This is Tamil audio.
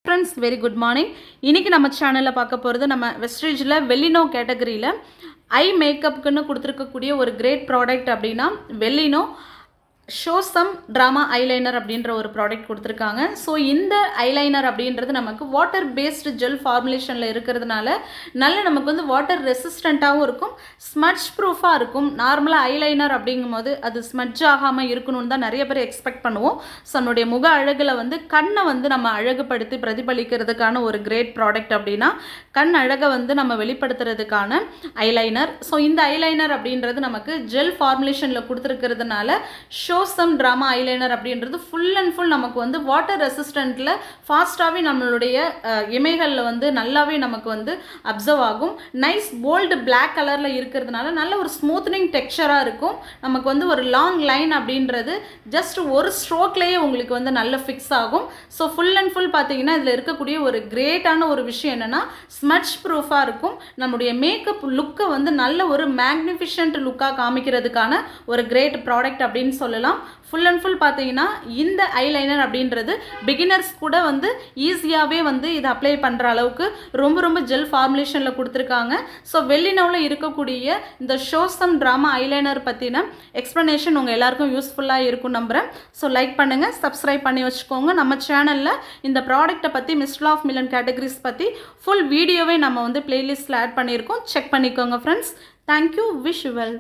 Friends, very good morning. இன்னைக்கு நம்ம சேனல்ல பார்க்க போறது நம்ம வெஸ்டேஜ்ல வெல்லினோ கேட்டகரியில ஐ மேக்கப்க்குன்னு கொடுத்திருக்கக்கூடிய ஒரு கிரேட் ப்ராடக்ட் அப்படினா வெல்லினோ ஷோ சம் ட்ராமா ஐலைனர் அப்படின்ற ஒரு ப்ராடக்ட் கொடுத்துருக்காங்க. ஸோ இந்த ஐலைனர் அப்படின்றது நமக்கு வாட்டர் பேஸ்டு ஜெல் ஃபார்முலேஷனில் இருக்கிறதுனால நமக்கு வந்து வாட்டர் ரெசிஸ்டண்ட்டாகவும் இருக்கும், ஸ்மட்ச் ப்ரூஃபாக இருக்கும். நார்மலாக ஐலைனர் அப்படிங்கும்போது அது ஸ்மட்ச் ஆகாமல் இருக்கணும்னு தான் நிறைய பேர் எக்ஸ்பெக்ட் பண்ணுவோம். ஸோ நம்முடைய முக அழகில் வந்து கண்ணை வந்து நம்ம அழகுபடுத்தி பிரதிபலிக்கிறதுக்கான ஒரு கிரேட் ப்ராடக்ட் அப்படின்னா கண் அழகை வந்து நம்ம வெளிப்படுத்துறதுக்கான ஐலைனர். ஸோ இந்த ஐலைனர் அப்படின்றது நமக்கு ஜெல் ஃபார்முலேஷனில் கொடுத்துருக்கிறதுனால ஷோசம் ட்ராமா ஐலைனர் அப்படின்றது ஃபுல் அண்ட் ஃபுல் நமக்கு வந்து வாட்டர் ரெசிஸ்டண்ட்டில் ஃபாஸ்ட்டாகவே நம்மளுடைய இமைகளில் வந்து நல்லாவே நமக்கு வந்து அப்சர்வ் ஆகும். நைஸ் போல்டு பிளாக் கலரில் இருக்கிறதுனால நல்ல ஒரு ஸ்மூத்னிங் டெக்ஸ்சராக இருக்கும். நமக்கு வந்து ஒரு லாங் லைன் அப்படின்றது ஜஸ்ட் ஒரு ஸ்ட்ரோக்லேயே உங்களுக்கு வந்து நல்ல ஃபிக்ஸ் ஆகும். ஸோ ஃபுல் அண்ட் ஃபுல் பார்த்தீங்கன்னா இதில் இருக்கக்கூடிய ஒரு கிரேட்டான ஒரு விஷயம் என்னென்னா ஸ்மட்ச் ப்ரூஃபாக இருக்கும். நம்முடைய மேக்கப் லுக்கை வந்து நல்ல ஒரு மேக்னிஃபிஷன்ட் லுக்காக காமிக்கிறதுக்கான ஒரு கிரேட் ப்ராடக்ட் அப்படின்னு சொல்லலாம். ஃபுல் அண்ட் ஃபுல் பார்த்தீங்கன்னா இந்த ஐலைனர் அப்படின்றது பிகினர்ஸ் கூட வந்து ஈஸியாகவே வந்து இதை அப்ளை பண்ணுற அளவுக்கு ரொம்ப ஜெல் ஃபார்முலேஷனில் கொடுத்துருக்காங்க. ஸோ வெல்லினோவில் இருக்கக்கூடிய இந்த ஷோசம் ட்ராமா ஐலைனர் பற்றின எக்ஸ்ப்ளனேஷன் உங்கள் எல்லாருக்கும் யூஸ்ஃபுல்லாக இருக்கும் நம்புகிறேன். ஸோ லைக் பண்ணுங்கள், சப்ஸ்கிரைப் பண்ணி வச்சுக்கோங்க. நம்ம சேனலில் இந்த ப்ராடக்ட்டை பற்றி மிஸ்டர் ஆஃப் மில்லியன் கேட்டகரிஸ் பற்றி ஃபுல் வீடியோவே நம்ம வந்து பிளேலிஸ்ட்டில் ஆட் பண்ணியிருக்கோம். செக் பண்ணிக்கோங்க friends. Thank you. Wish you well.